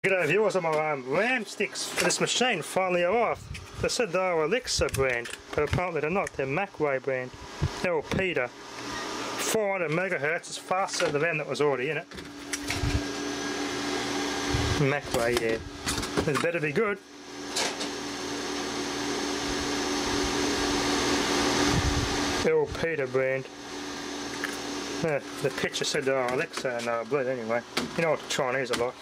G'day viewers, my RAM sticks for this machine finally arrived. They said they were Alexa brand, but apparently they're not. They're Macway brand. They're all Peter. 400 megahertz is faster than the RAM that was already in it. Macway, yeah. It better be good. They're all Peter brand. Yeah, the picture said they were Alexa and they were blue anyway. You know what the Chinese are like.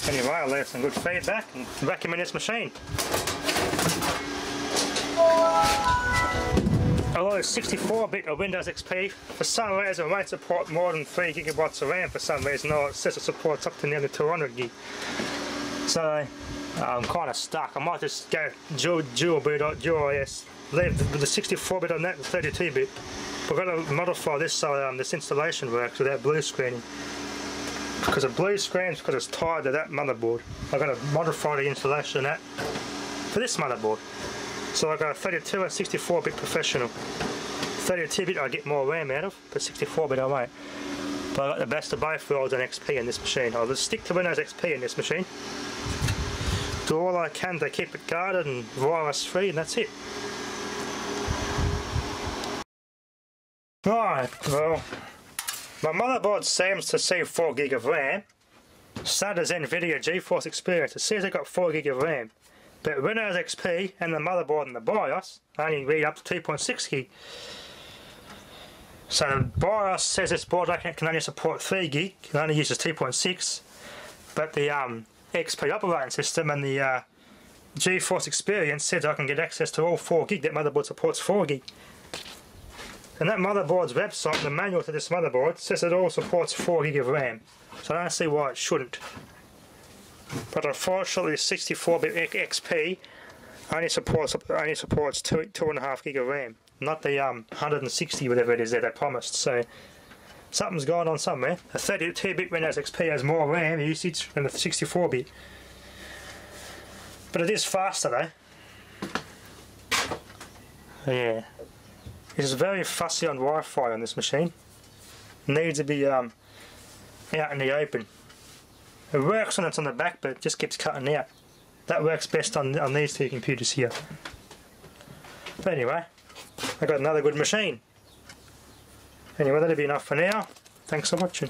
Anyway, I left some good feedback and vacuuming this machine. Although it's 64-bit of Windows XP, for some reason it won't support more than 3 gigabytes of RAM for some reason. No, it says it supports up to nearly 200 gig. So I'm kind of stuck. I might just go dual boot or dual OS, leave the 64-bit on that and 32-bit. We've got to modify this so this installation works without blue screening. Because the blue screen is because it's tied to that motherboard. I've got to modify the installation of that for this motherboard. So I've got a 32 and 64-bit professional. 32-bit I get more RAM out of, but 64-bit I won't. But I got the best of both worlds on XP in this machine. I'll just stick to Windows XP in this machine. Do all I can to keep it guarded and virus free, and that's it. Right, well, my motherboard seems to see 4 gig of RAM. So does NVIDIA GeForce Experience. It says it got 4 gig of RAM. But Windows XP and the motherboard and the BIOS only read up to 2.6 gig. So the BIOS says this board can only support 3 gig, it only uses 2.6. But the XP operating system and the GeForce Experience says I can get access to all 4 gig. That motherboard supports 4 gig. And that motherboard's website, the manual to this motherboard, says it all supports 4 gig of RAM. So I don't see why it shouldn't. But unfortunately 64-bit XP only supports 2.5 gig of RAM. Not the 160 whatever it is that they promised. So something's going on somewhere. A 32-bit Windows XP has more RAM usage than the 64-bit. But it is faster though. Yeah. It's very fussy on Wi-Fi on this machine. It needs to be out in the open. It works when it's on the back, but it just keeps cutting out. That works best on these two computers here. But anyway, I got another good machine. Anyway, that'll be enough for now. Thanks for watching.